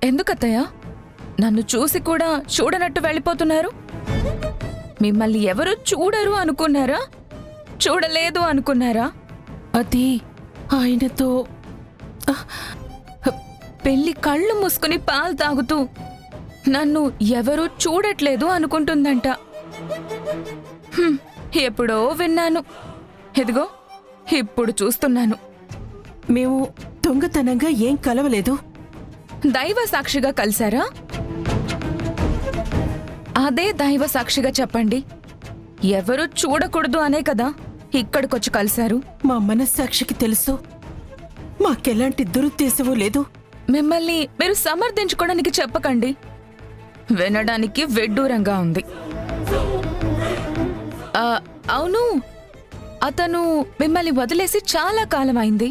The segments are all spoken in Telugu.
ఎందుకత్తయ్య నన్ను చూసి కూడా చూడనట్టు వెళ్ళిపోతున్నారు? మిమ్మల్ని ఎవరు చూడరు అనుకున్నారా? చూడలేదు అనుకున్నారా? అది ఆయనతో పెళ్లి కళ్ళు మూసుకుని పాలు తాగుతూ నన్ను ఎవరూ చూడట్లేదు అనుకుంటుందంట. ఎప్పుడో విన్నాను, ఇదిగో ఇప్పుడు చూస్తున్నాను. మేము దొంగతనంగా ఏం కలవలేదు. దైవ సాక్షిగా కలిశారా? అదే దైవ సాక్షిగా చెప్పండి. ఎవరు చూడకూడదు అనే కదా ఇక్కడికొచ్చి కలిశారు. మా మనస్సాక్షికి తెలుసు, మాకెలాంటి దురుద్దేశమూ లేదు. మిమ్మల్ని మీరు సమర్థించుకోవడానికి చెప్పకండి, వినడానికి వెడ్డూరంగా ఉంది. అవును, అతను మిమ్మల్ని వదిలేసి చాలా కాలం అయింది.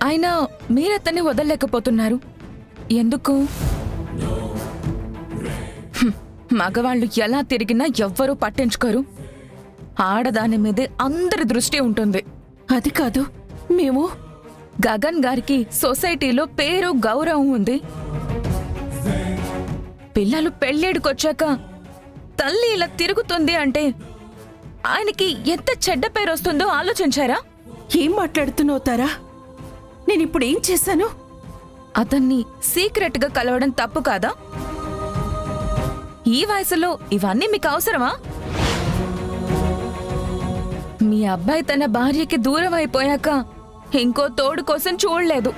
అయినా మీరతన్ని వదలలేకపోతున్నారు. ఎందుకు? మగవాళ్ళు ఎలా తిరిగినా ఎవ్వరూ పట్టించుకోరు. ఆడదాని మీదే అందరి దృష్టి ఉంటుంది. అది కాదు, మేము గగన్ గారికి సొసైటీలో పేరు గౌరవం ఉంది. పిల్లలు పెళ్ళేడుకొచ్చాక తల్లి ఇలా తిరుగుతుంది అంటే ఆయనకి ఎంత చెడ్డ పేరు వస్తుందో ఆలోచించారా? ఏం మాట్లాడుతున్నావు తారా? నేనిప్పుడు ఏం చేశాను? అతన్ని సీక్రెట్ గా కలవడం తప్పు కాదా? ఈ వయసులో ఇవన్నీ మీకు అవసరమా? మీ అబ్బాయి తన భార్యకి దూరం అయిపోయాక ఇంకో తోడు కోసం చూడలేదు.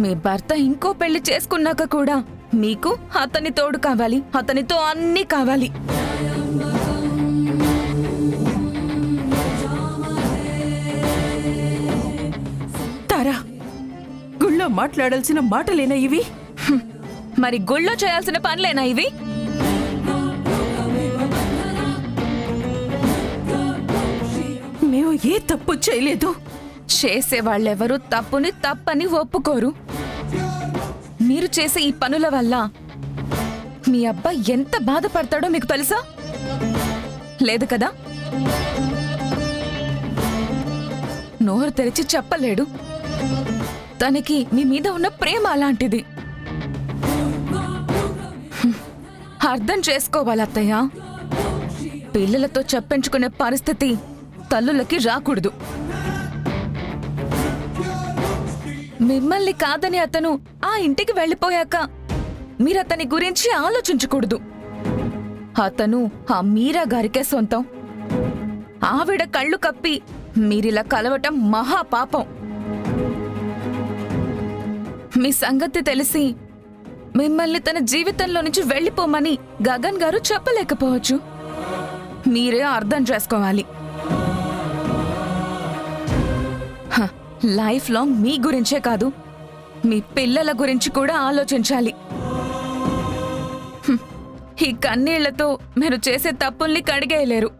మీ భర్త ఇంకో పెళ్లి చేసుకున్నాక కూడా మీకు అతని తోడు కావాలి, అతనితో అన్నీ కావాలి. తారా, గుళ్ళో మాట్లాడాల్సిన మాటలేనా ఇవి? మరి గుళ్ళో చేయాల్సిన పనులేనా ఇవి? మేము ఏ తప్పు చేయలేదు. చేసేవాళ్ళెవరూ తప్పుని తప్పని ఒప్పుకోరు. మీరు చేసే ఈ పనుల వల్ల మీ అబ్బాయి ఎంత బాధపడతాడో మీకు తెలుసా? లేదు కదా? నోరు తెరిచి చెప్పలేడు. తనకి మీ మీద ఉన్న ప్రేమ అలాంటిది. అర్థం చేసుకోవాలి అత్తయ్య. పిల్లలతో చెప్పించుకునే పరిస్థితి తల్లులకి రాకూడదు. మిమ్మల్ని కాదని అతను ఆ ఇంటికి వెళ్ళిపోయాక మీరతని గురించి ఆలోచించకూడదు. అతను ఆ మీరా గారికే సొంతం. ఆవిడ కళ్ళు కప్పి మీరిలా కలవటం మహాపాపం. మీ సంగతి తెలిసి మిమ్మల్ని తన జీవితంలో నుంచి వెళ్ళిపోమని గగన్ గారు చెప్పలేకపోవచ్చు. మీరే అర్థం చేసుకోవాలి. లైఫ్ లాంగ్ మీ గురించే కాదు, మీ పిల్లల గురించి కూడా ఆలోచించాలి. ఈ కన్నీళ్లతో మీరు చేసే తప్పుల్ని కడిగేయలేరు.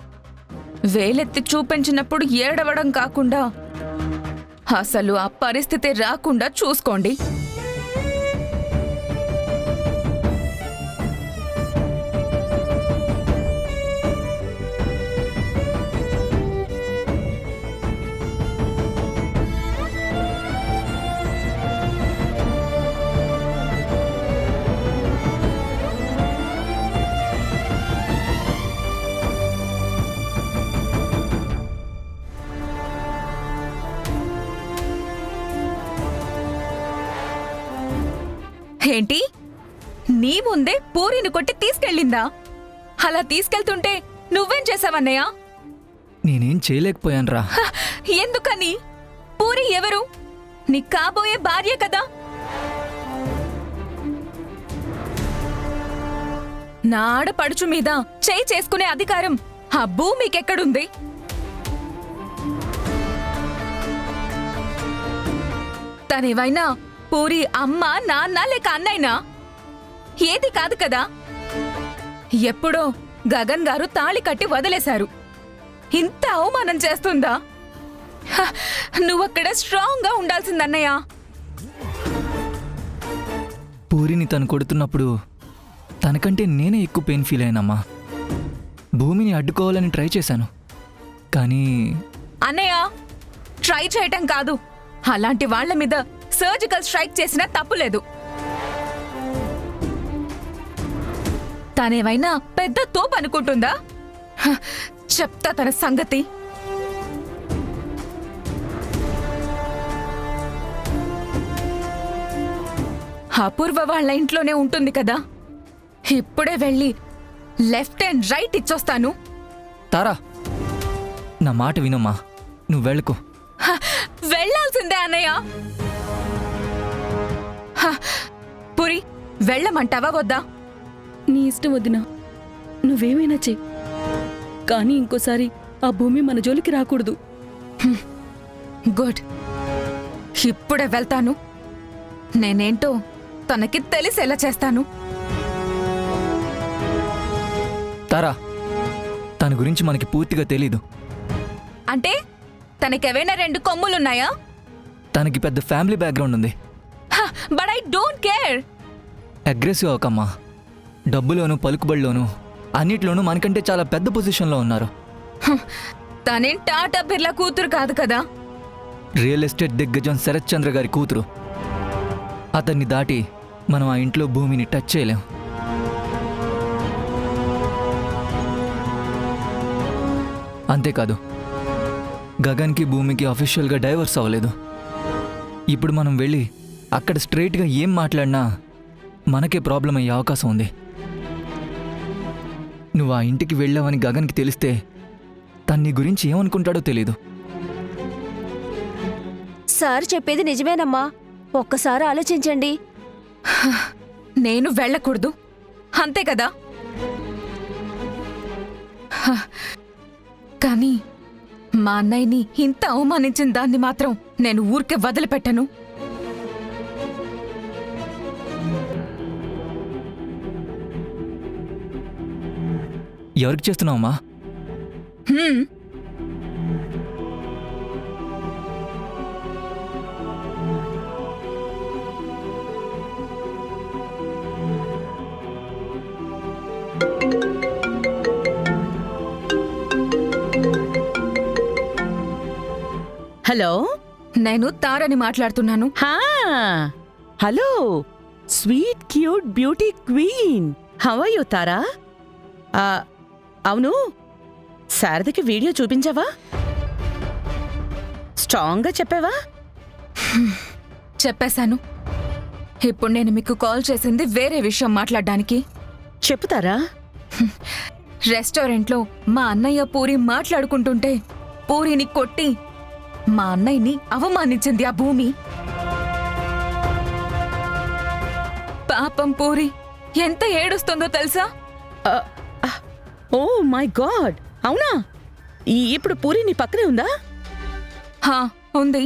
వేలెత్తి చూపించినప్పుడు ఏడవడం కాకుండా అసలు ఆ పరిస్థితి రాకుండా చూసుకోండి. ఏంటి? నీ ముందే పూరిని కొట్టి తీసుకెళ్ళిందా? అలా తీసుకెళ్తుంటే నువ్వేం చేసావన్నయ్యా? నేనేం చేయలేకపోయానురా. ఎందుకని? పూరి ఎవరు? నీ కాబోయే భార్య కదా. నా ఆడపడుచు మీద చేయి చేసుకునే అధికారం ఆ భూమికెక్కడుంది? తనేవైనా పూరి అమ్మ, నాన్న లేక అన్నయ్యనా? ఏది కాదు కదా. ఎప్పుడో గగన్ గారు తాళి కట్టి వదిలేశారు. ఇంత అవమానం చేస్తుందా? నువ్వక్కడ స్ట్రాంగ్ గా ఉండాల్సిందన్నయ్యా. పూరిని తను కొడుతున్నప్పుడు తనకంటే నేనే ఎక్కువ పెయిన్ ఫీల్ అయినమ్మా. భూమిని అడ్డుకోవాలని ట్రై చేశాను, కానీ అన్నయ్య ట్రై చేయటం కాదు, అలాంటి వాళ్ల మీద సర్జికల్ స్ట్రైక్ చేసినా తప్పులేదు. తనేమైనా పెద్ద తోపు అనుకుంటుందా? హ, చెప్తా తన సంగతి. అపూర్వ వాళ్ళ ఇంట్లోనే ఉంటుంది కదా. ఇప్పుడే వెళ్ళి లెఫ్ట్ అండ్ రైట్ ఇచ్చొస్తాను. తారా, నా మాట వినమ్మా, నువ్వు వెళ్ళకు. హ, వెళ్ళాల్సిందే అన్నయ్య. హ, పురి, వెళ్ళమంటావా వద్దా? నీ ఇష్టం వదినా, నువ్వేమైనా చెయ్యి, కానీ ఇంకోసారి ఆ భూమి మన జోలికి రాకూడదు. గుడ్. ఇప్పుడే వెళ్తాను. నేనేంటో తనకి తెలిసేలా చేస్తాను. తారా, తన గురించి మనకి పూర్తిగా తెలీదు. అంటే తనకేవైనా 2 కొమ్ములున్నాయా? తనకి పెద్ద ఫ్యామిలీ బ్యాక్గ్రౌండ్ ఉంది. But I don't care. Aggressive అవకమ్మా. డబ్బులోను, పలుకుబడిలోను, అన్నిట్లోనూ మనకంటే చాలా పెద్ద పొజిషన్లో ఉన్నారు. తనేం టాటా బిర్లా కూతురు కాదు కదా. రియల్ ఎస్టేట్ దిగ్గజం శరత్ చంద్ర గారి కూతురు. అతన్ని దాటి మనం ఆ ఇంట్లో భూమిని టచ్ చేయలేం. అంతేకాదు, గగన్కి భూమికి అఫీషియల్గా డైవర్స్ అవ్వలేదు. ఇప్పుడు మనం వెళ్ళి అక్కడ స్ట్రైట్గా ఏం మాట్లాడినా మనకే ప్రాబ్లం అయ్యే అవకాశం ఉంది. నువ్వు ఆ ఇంటికి వెళ్ళావని గగన్కి తెలిస్తే తన నీ గురించి ఏమనుకుంటాడో తెలీదు. సార్ చెప్పేది నిజమేనమ్మా, ఒక్కసారి ఆలోచించండి. నేను వెళ్ళకూడదు, అంతే కదా. హ, కానీ మా అన్నయ్యని ఇంత అవమానించిన దాన్ని మాత్రం నేను ఊరికే వదిలిపెట్టను. ఎవరికి చేస్తున్నావమ్మా? హ్మ్. హలో, నేను తారని మాట్లాడుతున్నాను. హా, hello sweet cute beauty queen, how are you Tara? అవును, శారదకి వీడియో చూపించావా? స్ట్రాంగ్గా చెప్పావా? చెప్పేశాను. ఇప్పుడు నేను మీకు కాల్ చేసింది వేరే విషయం మాట్లాడడానికి. చెప్పుతారా? రెస్టారెంట్లో మా అన్నయ్య పూరి మాట్లాడుకుంటుంటే పూరిని కొట్టి మా అన్నయ్యని అవమానించింది ఆ భూమి. పాపం పూరి ఎంత ఏడుస్తుందో తెలుసా? ఓ మై గాడ్, అవునా? ఇప్పుడు పూరి నీ పక్కనే ఉందా? హా, ఉంది.